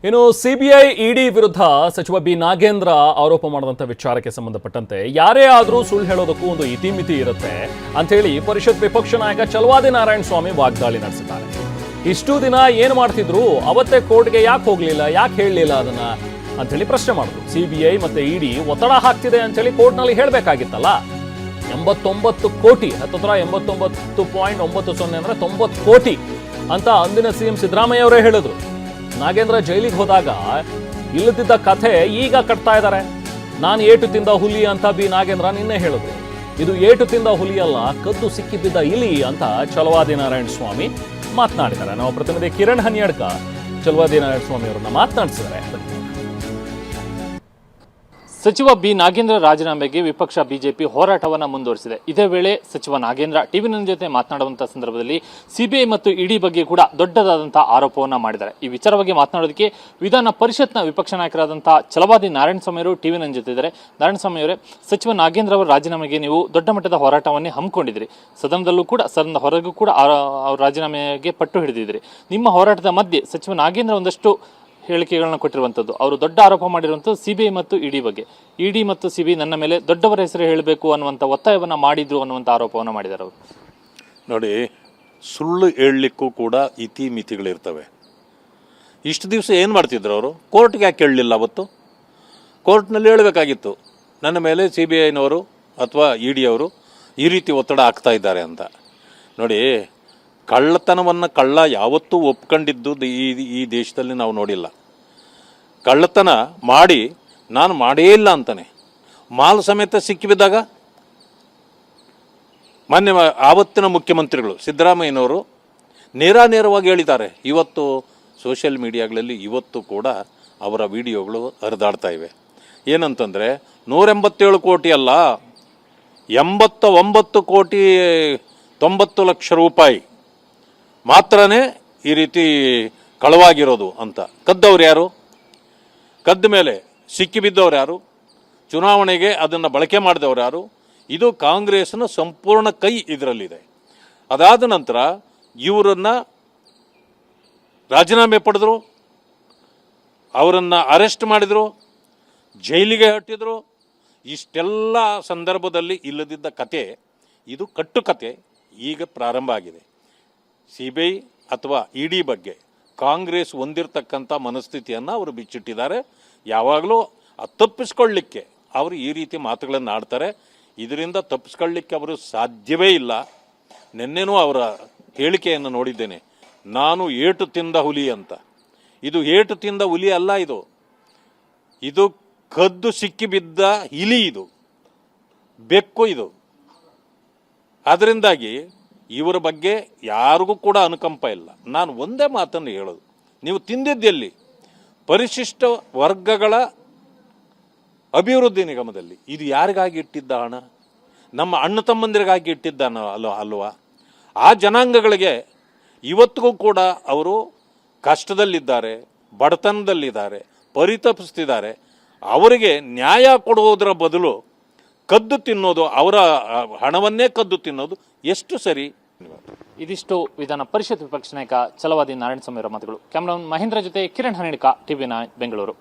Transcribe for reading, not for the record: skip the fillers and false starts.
ಇನ್ನು CBI ED ವಿರುದ್ಧ ಸಚಿವ ಬಿ ನಾಗೇಂದ್ರ ಆರೋಪ ಮಾಡಿದಂಥ ವಿಚಾರಕ್ಕೆ ಸಂಬಂಧಪಟ್ಟಂತೆ ಯಾರೇ ಆದರೂ ಸುಳ್ಳು ಹೇಳೋದಕ್ಕೂ ಒಂದು ಇತಿಮಿತಿ ಇರುತ್ತೆ ಅಂತ ಹೇಳಿ ಪರಿಷತ್ ವಿಪಕ್ಷ ನಾಯಕ ಚಲವಾದಿ ನಾರಾಯಣ ಸ್ವಾಮಿ ವಾಗ್ದಾಳಿ ನಡೆಸಿದ್ದಾರೆ. ಇಷ್ಟು ದಿನ ಏನು ಮಾಡ್ತಿದ್ರು, ಅವತ್ತೇ ಕೋರ್ಟ್ಗೆ ಯಾಕೆ ಹೋಗ್ಲಿಲ್ಲ, ಯಾಕೆ ಹೇಳಲಿಲ್ಲ ಅದನ್ನ ಅಂತ ಹೇಳಿ ಪ್ರಶ್ನೆ ಮಾಡಿದ್ರು. ಸಿಬಿಐ ಮತ್ತೆ ಇಡಿ ಒತ್ತಡ ಹಾಕ್ತಿದೆ ಅಂತ ಹೇಳಿ ಕೋರ್ಟ್ನಲ್ಲಿ ಹೇಳಬೇಕಾಗಿತ್ತಲ್ಲ. 89 ಕೋಟಿ, ಹತ್ತಿರ 89.90 ಅಂದ್ರೆ 90 ಕೋಟಿ ಅಂತ ಅಂದಿನ ಸಿಎಂ ಸಿದ್ದರಾಮಯ್ಯ ಅವರೇ ಹೇಳಿದ್ರು. ನಾಗೇಂದ್ರ ಜೈಲಿಗೆ ಹೋದಾಗ ಇಲ್ಲದಿದ್ದ ಕಥೆ ಈಗ ಕಟ್ತಾ ಇದ್ದಾರೆ. ನಾನು ಏಟು ತಿಂದ ಹುಲಿ ಅಂತ ಬಿ ನಾಗೇಂದ್ರ ನಿನ್ನೆ ಹೇಳಿದ್ರು. ಇದು ಏಟು ತಿಂದ ಹುಲಿ ಅಲ್ಲ, ಕದ್ದು ಸಿಕ್ಕಿದ್ದ ಇಲಿ ಅಂತ ಚಲವಾದಿ ನಾರಾಯಣ ಸ್ವಾಮಿ ಮಾತನಾಡಿದ್ದಾರೆ. ನಾವು ಪ್ರತಿನಿಧಿ ಕಿರಣ್ ಹನ್ಯಡ್ಕ ಚಲವಾದಿ ನಾರಾಯಣ ಸ್ವಾಮಿ ಅವರನ್ನ ಮಾತನಾಡಿಸಿದ್ದಾರೆ. ಸಚಿವ ಬಿ ನಾಗೇಂದ್ರ ರಾಜೀನಾಮೆಗೆ ವಿಪಕ್ಷ ಬಿಜೆಪಿ ಹೋರಾಟವನ್ನು ಮುಂದುವರಿಸಿದೆ. ಇದೇ ವೇಳೆ ಸಚಿವ ನಾಗೇಂದ್ರ ಟಿವಿ9 ಜೊತೆ ಮಾತನಾಡುವಂತಹ ಸಂದರ್ಭದಲ್ಲಿ ಸಿಬಿಐ ಮತ್ತು ಇಡಿ ಬಗ್ಗೆ ಕೂಡ ದೊಡ್ಡದಾದಂತಹ ಆರೋಪವನ್ನು ಮಾಡಿದ್ದಾರೆ. ಈ ವಿಚಾರವಾಗಿ ಮಾತನಾಡೋದಕ್ಕೆ ವಿಧಾನ ಪರಿಷತ್ನ ವಿಪಕ್ಷ ನಾಯಕರಾದಂತಹ ಚಲವಾದಿ ನಾರಾಯಣಸ್ವಾಮಿ ಅವರು ಟಿವಿ9 ಜೊತೆ ಇದ್ದಾರೆ. ನಾರಾಯಣಸ್ವಾಮಿ ಅವರೇ, ಸಚಿವ ನಾಗೇಂದ್ರ ಅವರ ರಾಜೀನಾಮೆಗೆ ನೀವು ದೊಡ್ಡ ಮಟ್ಟದ ಹೋರಾಟವನ್ನೇ ಹಮ್ಮಿಕೊಂಡಿದ್ರಿ. ಸದನದಲ್ಲೂ ಕೂಡ, ಸದನದ ಹೊರಗೂ ಕೂಡ ಅವ್ರ ರಾಜೀನಾಮೆಗೆ ಪಟ್ಟು ಹಿಡಿದಿದ್ರಿ. ನಿಮ್ಮ ಹೋರಾಟದ ಮಧ್ಯೆ ಸಚಿವ ನಾಗೇಂದ್ರ ಒಂದಷ್ಟು ಹೇಳಿಕೆಗಳನ್ನ ಕೊಟ್ಟಿರುವಂಥದ್ದು, ಅವರು ದೊಡ್ಡ ಆರೋಪ ಮಾಡಿರುವಂಥದ್ದು ಸಿಬಿಐ ಮತ್ತು ಇಡಿ ಬಗ್ಗೆ. ಇಡಿ ಮತ್ತು ಸಿಬಿಐ ನನ್ನ ಮೇಲೆ ದೊಡ್ಡವರ ಹೆಸರು ಹೇಳಬೇಕು ಅನ್ನುವಂಥ ಒತ್ತಾಯವನ್ನು ಮಾಡಿದ್ರು ಅನ್ನುವಂಥ ಆರೋಪವನ್ನು ಮಾಡಿದ್ದಾರೆ ಅವರು. ನೋಡಿ, ಸುಳ್ಳು ಹೇಳಲಿಕ್ಕೂ ಕೂಡ ಇತಿಮಿತಿಗಳಿರ್ತವೆ. ಇಷ್ಟು ದಿವಸ ಏನು ಮಾಡ್ತಿದ್ರು ಅವರು? ಕೋರ್ಟ್ಗೆ ಯಾಕೆ ಕೇಳಲಿಲ್ಲ? ಅವತ್ತು ಕೋರ್ಟ್ನಲ್ಲಿ ಹೇಳಬೇಕಾಗಿತ್ತು, ನನ್ನ ಮೇಲೆ ಸಿ ಬಿ ಐನವರು ಅಥವಾ ಇ ಡಿ ಅವರು ಈ ರೀತಿ ಒತ್ತಡ ಹಾಕ್ತಾ ಇದ್ದಾರೆ ಅಂತ. ನೋಡಿ, ಕಳ್ಳತನವನ್ನು ಕಳ್ಳ ಯಾವತ್ತೂ ಒಪ್ಕೊಂಡಿದ್ದು ಈ ದೇಶದಲ್ಲಿ ನಾವು ನೋಡಿಲ್ಲ. ಕಳ್ಳತನ ಮಾಡಿ ನಾನು ಮಾಡೇ ಇಲ್ಲ ಅಂತಾನೆ ಮಾಲ್ ಸಮೇತ ಸಿಕ್ಕಿಬಿದ್ದಾಗ ಮೊನ್ನೆ ಆವತ್ತಿನ ಮುಖ್ಯಮಂತ್ರಿಗಳು ಸಿದ್ದರಾಮಯ್ಯನವರು ನೇರವಾಗಿ ಹೇಳಿದ್ದಾರೆ. ಇವತ್ತು ಸೋಷಿಯಲ್ ಮೀಡಿಯಾಗಳಲ್ಲಿ ಇವತ್ತು ಕೂಡ ಅವರ ವಿಡಿಯೋಗಳು ಹರಿದಾಡ್ತಾ ಇವೆ. ಏನಂತಂದರೆ 187 ಕೋಟಿ ಅಲ್ಲ, 89 ಕೋಟಿ 90 ಲಕ್ಷ ರೂಪಾಯಿ ಮಾತ್ರನೇ ಈ ರೀತಿ ಕಳವಾಗಿರೋದು ಅಂತ. ಕದ್ದವ್ರು ಯಾರು? ಕದ್ದ ಮೇಲೆ ಸಿಕ್ಕಿಬಿದ್ದವ್ರು ಯಾರು? ಚುನಾವಣೆಗೆ ಅದನ್ನು ಬಳಕೆ ಮಾಡಿದವ್ರು ಯಾರು? ಇದು ಕಾಂಗ್ರೆಸ್ನ ಸಂಪೂರ್ಣ ಕೈ ಇದರಲ್ಲಿದೆ. ಅದಾದ ನಂತರ ಇವರನ್ನು ರಾಜೀನಾಮೆ ಪಡೆದ್ರು, ಅವರನ್ನು ಅರೆಸ್ಟ್ ಮಾಡಿದರು, ಜೈಲಿಗೆ ಹಟ್ಟಿದ್ರು. ಇಷ್ಟೆಲ್ಲ ಸಂದರ್ಭದಲ್ಲಿ ಇಲ್ಲದಿದ್ದ ಕತೆ, ಇದು ಕಟ್ಟುಕತೆ ಈಗ ಪ್ರಾರಂಭ ಆಗಿದೆ. ಸಿ ಬಿ ಐ ಅಥವಾ ಇ ಡಿ ಬಗ್ಗೆ ಕಾಂಗ್ರೆಸ್ ಹೊಂದಿರತಕ್ಕಂಥ ಮನಸ್ಥಿತಿಯನ್ನು ಅವರು ಬಿಚ್ಚಿಟ್ಟಿದ್ದಾರೆ. ಯಾವಾಗಲೂ ತಪ್ಪಿಸ್ಕೊಳ್ಳಿಕ್ಕೆ ಅವರು ಈ ರೀತಿ ಮಾತುಗಳನ್ನು ಆಡ್ತಾರೆ. ಇದರಿಂದ ತಪ್ಪಿಸ್ಕೊಳ್ಳಿಕ್ಕೆ ಅವರು ಸಾಧ್ಯವೇ ಇಲ್ಲ. ನಿನ್ನೆನೂ ಅವರ ಹೇಳಿಕೆಯನ್ನು ನೋಡಿದ್ದೇನೆ, ನಾನು ಏಟು ತಿಂದ ಹುಲಿ ಅಂತ. ಇದು ಏಟು ತಿಂದ ಹುಲಿ ಅಲ್ಲ, ಇದು ಕದ್ದು ಸಿಕ್ಕಿಬಿದ್ದ ಇಲಿ, ಇದು ಬೆಕ್ಕು ಇದು. ಅದರಿಂದಾಗಿ ಇವರ ಬಗ್ಗೆ ಯಾರಿಗೂ ಕೂಡ ಅನುಕಂಪ ಇಲ್ಲ. ನಾನು ಒಂದೇ ಮಾತನ್ನು ಹೇಳೋದು, ನೀವು ತಿಂದಿದ್ದೆಲ್ಲಿ? ಪರಿಶಿಷ್ಟ ವರ್ಗಗಳ ಅಭಿವೃದ್ಧಿ ನಿಗಮದಲ್ಲಿ. ಇದು ಯಾರಿಗಾಗಿ ಇಟ್ಟಿದ್ದ ಹಣ? ನಮ್ಮ ಅಣ್ಣ ತಮ್ಮಂದಿರಿಗಾಗಿ ಇಟ್ಟಿದ್ದ ಅಲ್ವಾ? ಆ ಜನಾಂಗಗಳಿಗೆ ಇವತ್ತಿಗೂ ಕೂಡ ಅವರು ಕಷ್ಟದಲ್ಲಿದ್ದಾರೆ, ಬಡತನದಲ್ಲಿದ್ದಾರೆ, ಪರಿತಪಿಸ್ತಿದ್ದಾರೆ. ಅವರಿಗೆ ನ್ಯಾಯ ಕೊಡುವುದರ ಬದಲು ಕದ್ದು ತಿನ್ನೋದು, ಅವರ ಹಣವನ್ನೇ ಕದ್ದು ತಿನ್ನೋದು ಎಷ್ಟು ಸರಿ? ಇದಿಷ್ಟು ವಿಧಾನ ಪರಿಷತ್ ವಿಪಕ್ಷ ನಾಯಕ ಚಲವಾದಿ ನಾರಾಯಣಸ್ವಾಮಿ ಅವರ ಮಾತುಗಳು. ಕ್ಯಾಮರಾಮನ್ ಮಹೇಂದ್ರ ಜೊತೆ ಕಿರಣ್ ಹನ್ಯಡ್ಕ, ಟಿವಿ9 ಬೆಂಗಳೂರು.